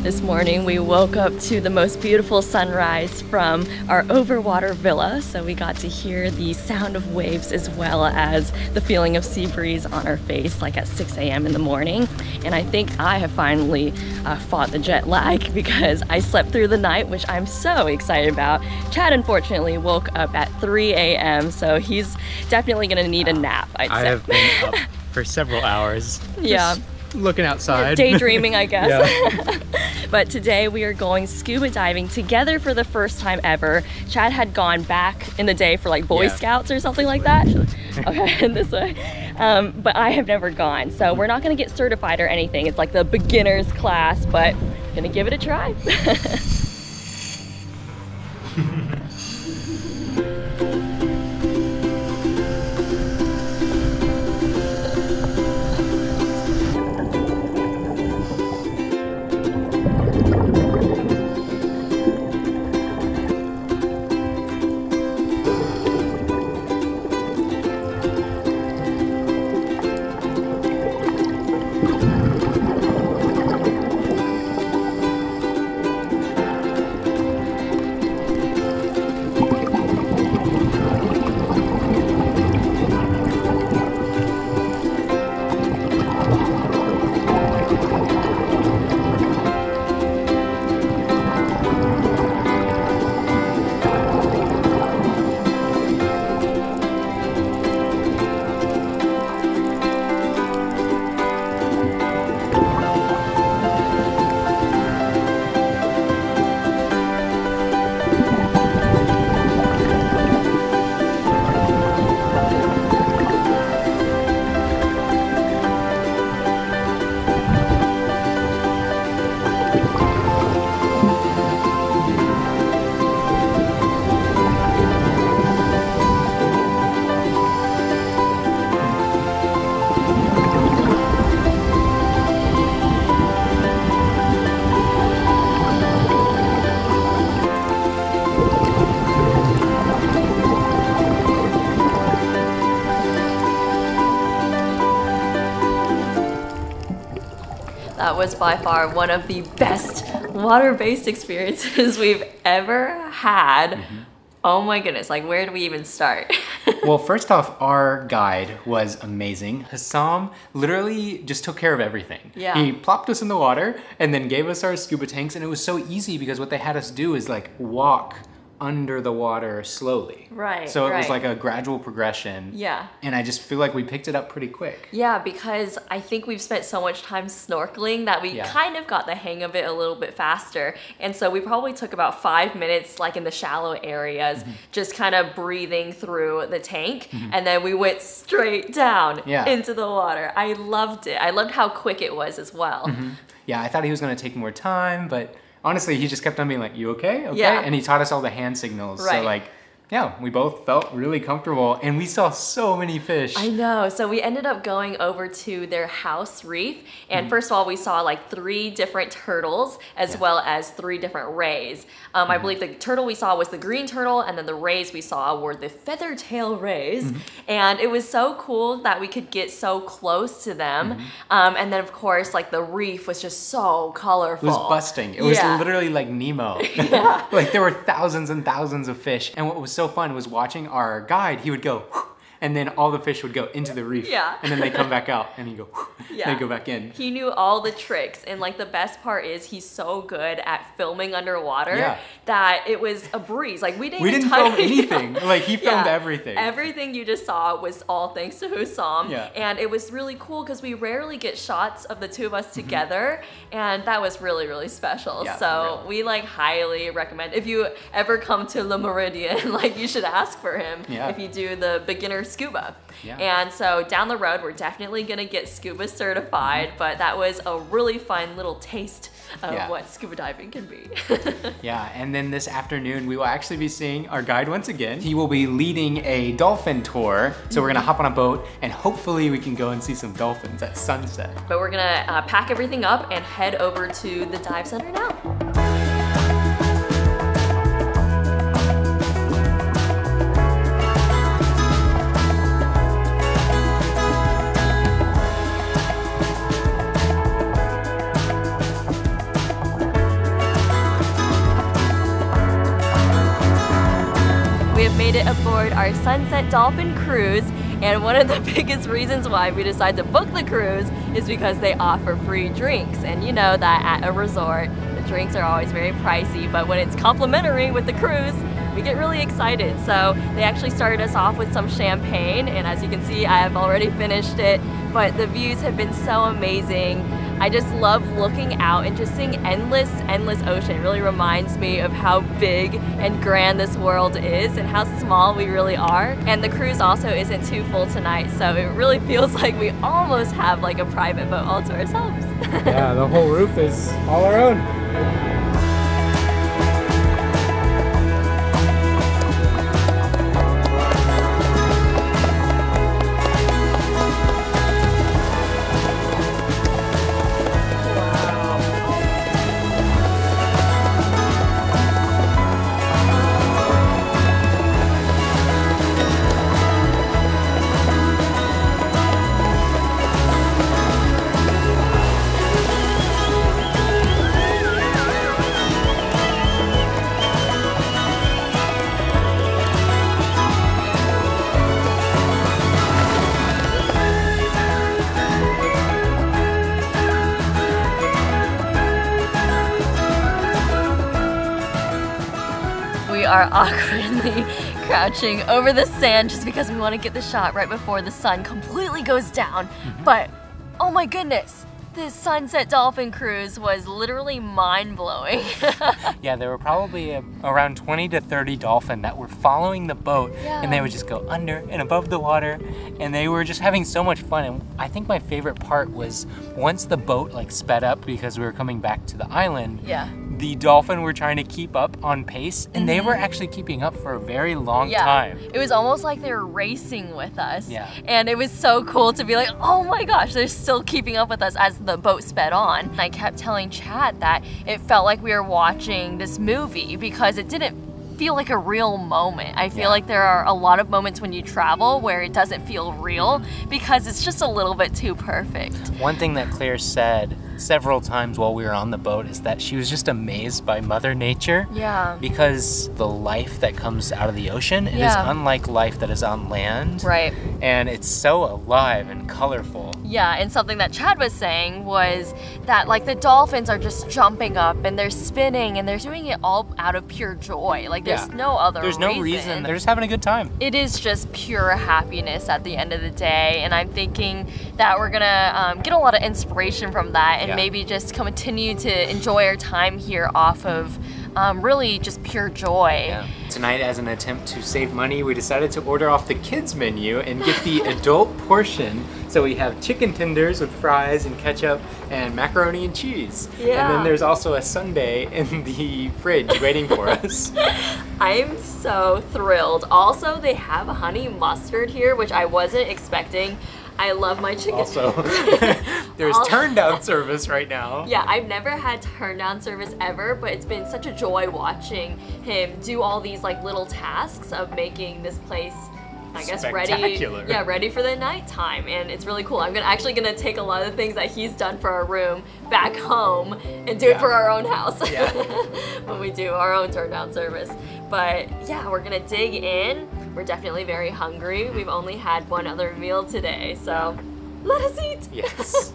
This morning we woke up to the most beautiful sunrise from our overwater villa, so we got to hear the sound of waves as well as the feeling of sea breeze on our face like at 6 a.m. in the morning. And I think I have finally fought the jet lag because I slept through the night, which I'm so excited about. Chad unfortunately woke up at 3 a.m. so he's definitely gonna need a nap, I'd say. I have been up for several hours. Yeah. Looking outside. Daydreaming, I guess. Yeah. But today we are going scuba diving together for the first time ever. Chad had gone back in the day for like Boy Scouts or something like that. Okay, this way. But I have never gone. So we're not gonna get certified or anything. It's like the beginner's class, but gonna give it a try. That was by far one of the best water-based experiences we've ever had. Oh my goodness, like where do we even start? Well, first off, our guide was amazing. Hassam literally just took care of everything. Yeah. He plopped us in the water and then gave us our scuba tanks, and it was so easy because what they had us do is like walk under the water slowly. Right. So it was like a gradual progression. Yeah. And I just feel like we picked it up pretty quick. Yeah, because I think we've spent so much time snorkeling that we kind of got the hang of it a little bit faster. And so we probably took about 5 minutes like in the shallow areas, just kind of breathing through the tank. And then we went straight down into the water. I loved it. I loved how quick it was as well. Yeah, I thought he was gonna take more time, but honestly, he just kept on being like, you okay? Okay? Yeah. And he taught us all the hand signals. Right. So like, yeah, we both felt really comfortable and we saw so many fish. I know. So we ended up going over to their house reef. And first of all, we saw like 3 different turtles as well as 3 different rays. I believe the turtle we saw was the green turtle, and then the rays we saw were the feather tail rays. And it was so cool that we could get so close to them. And then of course, like the reef was just so colorful. It was busting. It was literally like Nemo. Like there were thousands and thousands of fish. And what was so fun was watching our guide. He would go, and then all the fish would go into the reef. And then they come back out, and he'd go, they go back in. He knew all the tricks, and like the best part is he's so good at filming underwater that it was a breeze. Like we didn't film anything. Like he filmed everything. Everything you just saw was all thanks to Hussam. And it was really cool because we rarely get shots of the 2 of us together, and that was really, really special. So we like highly recommend, if you ever come to Le Meridien, like you should ask for him if you do the beginner scuba. And so down the road, we're definitely gonna get scuba certified, but that was a really fun little taste of what scuba diving can be. And then this afternoon, we will actually be seeing our guide once again. He will be leading a dolphin tour. So we're gonna hop on a boat and hopefully we can go and see some dolphins at sunset. But we're gonna pack everything up and head over to the dive center now. have made it aboard our Sunset Dolphin cruise, and one of the biggest reasons why we decided to book the cruise is because they offer free drinks. And you know that at a resort, the drinks are always very pricey, but when it's complimentary with the cruise, we get really excited. So they actually started us off with some champagne, and as you can see, I have already finished it, but the views have been so amazing. I just love looking out and just seeing endless ocean. It really reminds me of how big and grand this world is and how small we really are. And the cruise also isn't too full tonight, so it really feels like we almost have like a private boat all to ourselves. Yeah, the whole roof is all our own. Are awkwardly crouching over the sand just because we want to get the shot right before the sun completely goes down. But oh my goodness, this Sunset Dolphin cruise was literally mind-blowing. Yeah, there were probably around 20 to 30 dolphin that were following the boat, and they would just go under and above the water, and they were just having so much fun. And I think my favorite part was once the boat like sped up because we were coming back to the island, the dolphin were trying to keep up on pace, and they were actually keeping up for a very long time. It was almost like they were racing with us. And it was so cool to be like, oh my gosh, they're still keeping up with us as the boat sped on. I kept telling Chad that it felt like we were watching this movie because it didn't feel like a real moment. I feel like there are a lot of moments when you travel where it doesn't feel real because it's just a little bit too perfect. One thing that Claire said several times while we were on the boat is that she was just amazed by Mother Nature. Because the life that comes out of the ocean, it is unlike life that is on land. And it's so alive and colorful. And something that Chad was saying was that like the dolphins are just jumping up and they're spinning and they're doing it all out of pure joy. Like there's no other reason. There's no reason. They're just having a good time. It is just pure happiness at the end of the day, and I'm thinking that we're gonna get a lot of inspiration from that and maybe just continue to enjoy our time here off of really just pure joy. Tonight, as an attempt to save money, we decided to order off the kids menu and get the adult portion. So we have chicken tenders with fries and ketchup and macaroni and cheese. And then there's also a sundae in the fridge waiting for us. I'm so thrilled. Also, they have honey mustard here, which I wasn't expecting. I love my chicken. Also, there's turn down service right now. I've never had turn down service ever, but it's been such a joy watching him do all these like little tasks of making this place, I guess, ready for the nighttime, and it's really cool. I'm actually gonna take a lot of the things that he's done for our room back home and do it for our own house when we do our own turn down service. But yeah, we're gonna dig in. We're definitely very hungry. We've only had one other meal today, so let us eat. Yes.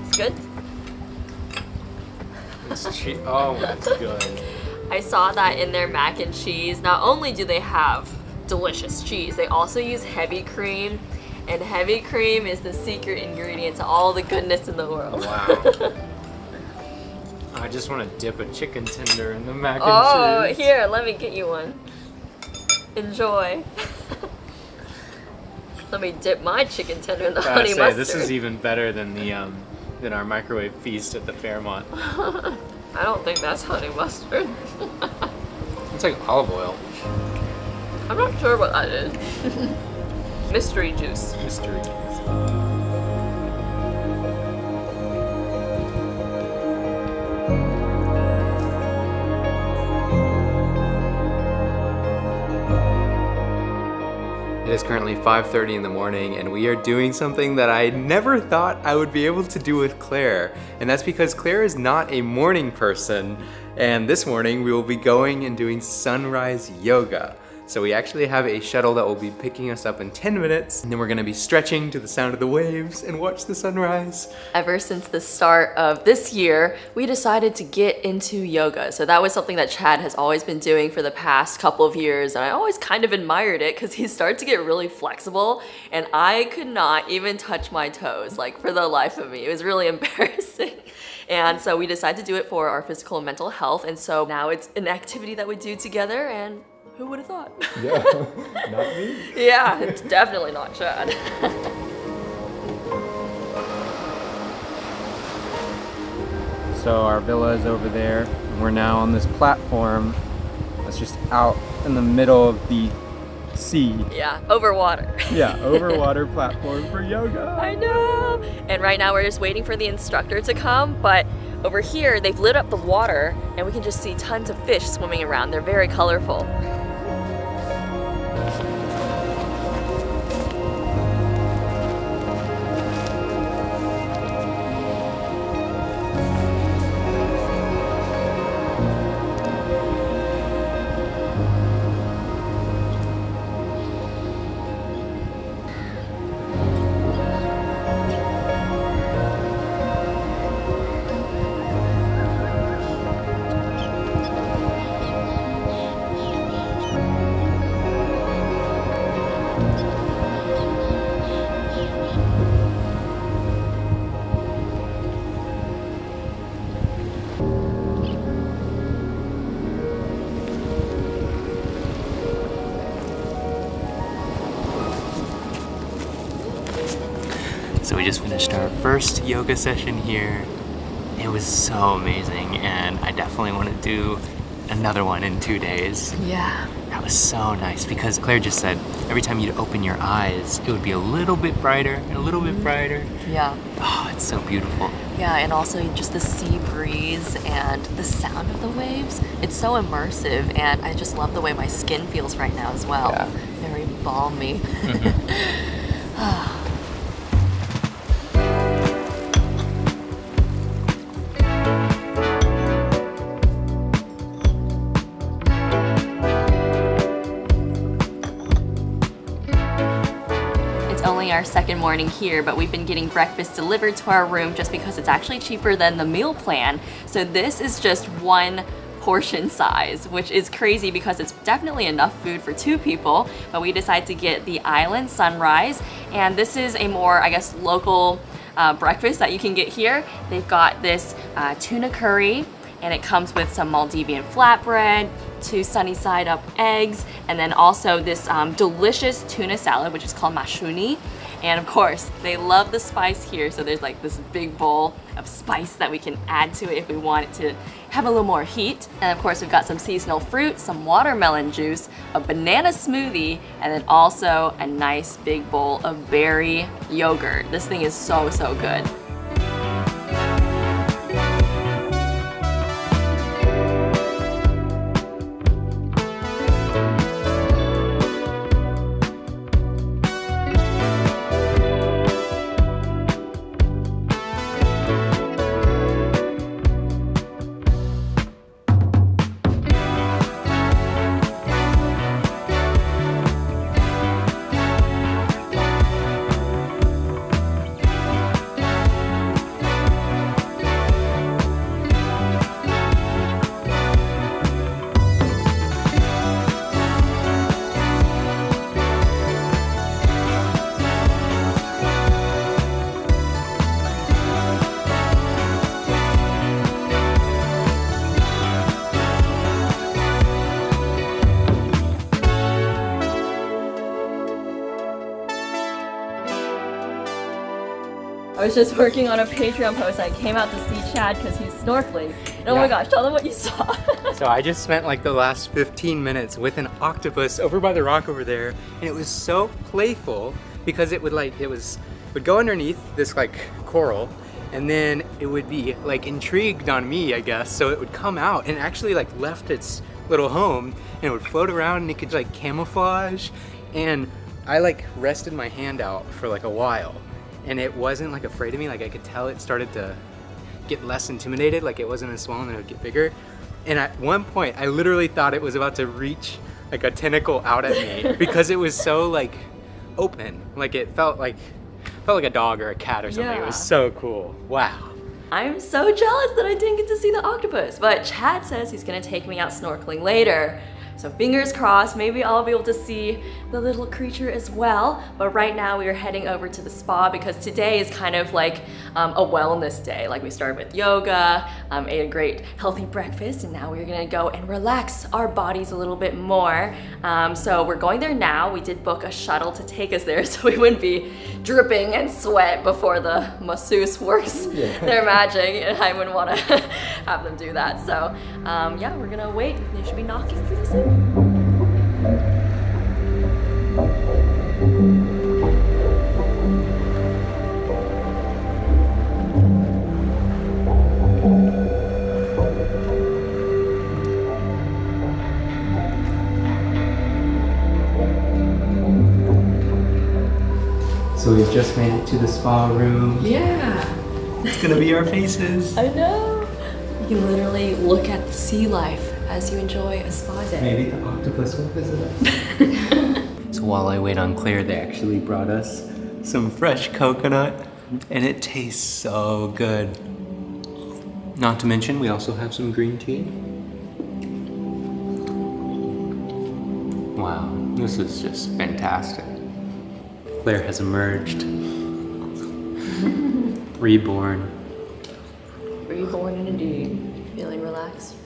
It's good. Oh, that's good. I saw that in their mac and cheese. Not only do they have delicious cheese, they also use heavy cream, and heavy cream is the secret ingredient to all the goodness in the world. Wow. I just want to dip a chicken tender in the mac and cheese. Oh, here, let me get you one. Enjoy. Let me dip my chicken tender in the honey mustard. This is even better than the than our microwave feast at the Fairmont. I don't think that's honey mustard. It's like olive oil. I'm not sure what that is. Mystery juice. Mystery juice. It is currently 5:30 in the morning, and we are doing something that I never thought I would be able to do with Claire. And that's because Claire is not a morning person. And this morning we will be going and doing sunrise yoga. So we actually have a shuttle that will be picking us up in 10 minutes, and then we're gonna be stretching to the sound of the waves and watch the sunrise. Ever since the start of this year, we decided to get into yoga. So that was something that Chad has always been doing for the past couple of years, and I always kind of admired it because he started to get really flexible, and I could not even touch my toes, like for the life of me. It was really embarrassing. And so we decided to do it for our physical and mental health, and so now it's an activity that we do together, and who would have thought? Yeah, not me. Yeah, it's definitely not Chad. So our villa is over there, and we're now on this platform that's just out in the middle of the sea. Yeah, over water. Yeah, over water platform for yoga. I know. And right now we're just waiting for the instructor to come, but over here they've lit up the water and we can just see tons of fish swimming around. They're very colorful. So we just finished our first yoga session here. It was so amazing, and I definitely want to do another one in 2 days. Yeah. That was so nice because Claire just said every time you'd open your eyes, it would be a little bit brighter and a little bit brighter. Yeah. Oh, it's so beautiful. Yeah, and also just the sea breeze and the sound of the waves. It's so immersive, and I just love the way my skin feels right now as well. Yeah. Very balmy. Our second morning here, but we've been getting breakfast delivered to our room just because it's actually cheaper than the meal plan. So this is just one portion size, which is crazy because it's definitely enough food for 2 people, but we decided to get the island sunrise, and this is a more, I guess, local breakfast that you can get here. They've got this tuna curry, and it comes with some Maldivian flatbread, 2 sunny side up eggs, and then also this delicious tuna salad, which is called mashuni. And of course, they love the spice here, so there's like this big bowl of spice that we can add to it if we want it to have a little more heat. And of course, we've got some seasonal fruit, some watermelon juice, a banana smoothie, and then also a nice big bowl of berry yogurt. This thing is so, so good. I was just working on a Patreon post. I came out to see Chad because he's snorkeling. And oh my gosh, tell them what you saw. So I just spent like the last 15 minutes with an octopus over by the rock over there, and it was so playful because it would would go underneath this like coral, and then it would be like intrigued on me, I guess. So it would come out and actually like left its little home, and it would float around, and it could like camouflage. And I like rested my hand out for like a while, and it wasn't like afraid of me. Like I could tell it started to get less intimidated. Like it wasn't as small, and then it would get bigger. And at one point, I literally thought it was about to reach like a tentacle out at me because it was so like open. Like it felt like a dog or a cat or something. Yeah. It was so cool. Wow. I'm so jealous that I didn't get to see the octopus, but Chad says he's gonna take me out snorkeling later. So fingers crossed, maybe I'll be able to see the little creature as well. But right now we are heading over to the spa because today is kind of like a wellness day. Like we started with yoga, ate a great healthy breakfast, and now we're gonna go and relax our bodies a little bit more. So we're going there now. We did book a shuttle to take us there so we wouldn't be dripping in sweat before the masseuse works their magic, and I wouldn't want to have them do that. So yeah, we're gonna wait. They should be knocking pretty soon. So we've just made it to the spa room. Yeah. It's gonna be our faces. I know. You can literally look at the sea life as you enjoy a spa day. Maybe the octopus will visit us. So while I wait on Claire, they actually brought us some fresh coconut, and it tastes so good. Not to mention, we also have some green tea. Wow, this is just fantastic. Claire has emerged. Reborn. Reborn indeed. Feeling relaxed?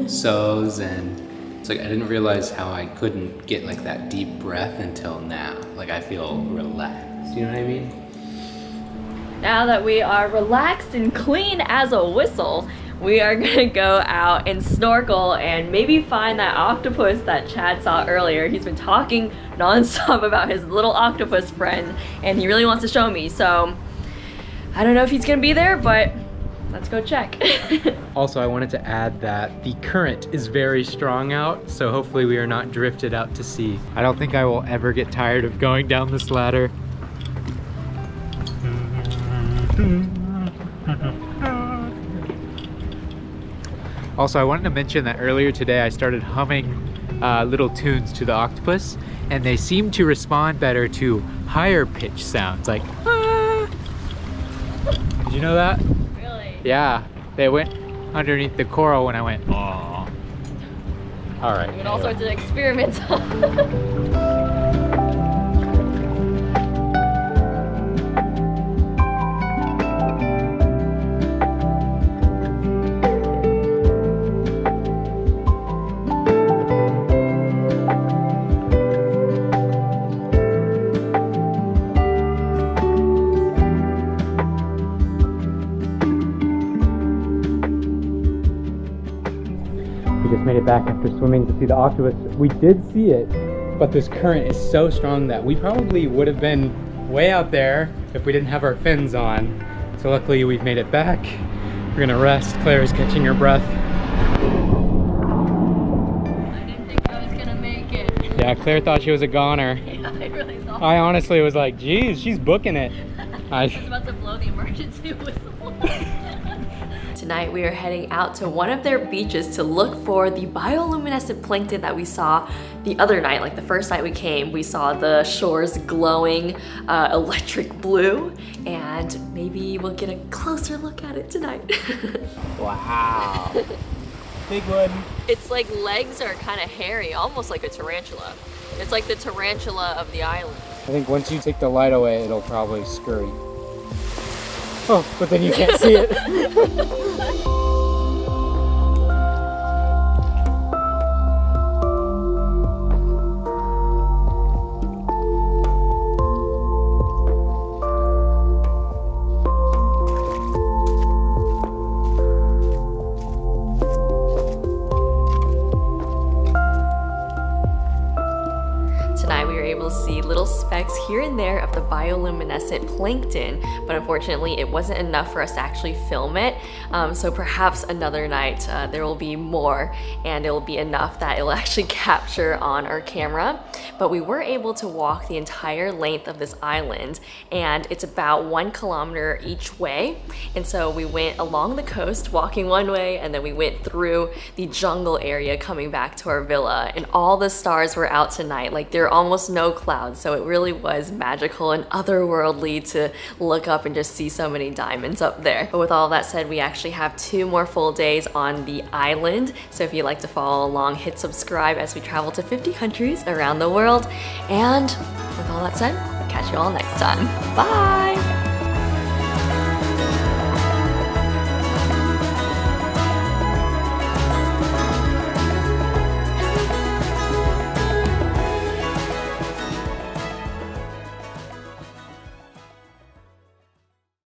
So zen. It's like I didn't realize how I couldn't get like that deep breath until now. Like I feel relaxed, you know what I mean? Now that we are relaxed and clean as a whistle, we are gonna go out and snorkel and maybe find that octopus that Chad saw earlier. He's been talking non-stop about his little octopus friend and he really wants to show me. So I don't know if he's gonna be there, but let's go check. Also, I wanted to add that the current is very strong out, so hopefully we are not drifted out to sea. I don't think I will ever get tired of going down this ladder. Also, I wanted to mention that earlier today I started humming little tunes to the octopus, and they seem to respond better to higher pitch sounds, like ah. Did you know that? Yeah, they went underneath the coral when I went, oh. All right. Doing all sorts of experiments. We just made it back after swimming to see the octopus. We did see it, but this current is so strong that we probably would have been way out there if we didn't have our fins on. So luckily we've made it back. We're gonna rest. Claire is catching her breath. I didn't think I was gonna make it. Yeah, Claire thought she was a goner. Yeah, I really thought. I honestly was like, geez, she's booking it. I was about to blow the emergency whistle. Tonight we are heading out to one of their beaches to look for the bioluminescent plankton that we saw the other night. Like the first night we came, we saw the shores glowing electric blue, and maybe we'll get a closer look at it tonight. Wow. Big one. Its like legs are kind of hairy, almost like a tarantula. It's like the tarantula of the island. I think once you take the light away, it'll probably scurry. Oh, but then you can't see it. able to see little specks here and there of the bioluminescent plankton, but unfortunately it wasn't enough for us to actually film it. So perhaps another night there will be more, and it will be enough that it will actually capture on our camera. But we were able to walk the entire length of this island, and it's about 1 kilometer each way. And so we went along the coast walking one way, and then we went through the jungle area coming back to our villa, and all the stars were out tonight. Like, there are almost no clouds, so it really was magical and otherworldly to look up and just see so many diamonds up there. But with all that said, we actually have 2 more full days on the island, so if you'd like to follow along, hit subscribe as we travel to 50 countries around the world. And with all that said, catch you all next time. Bye!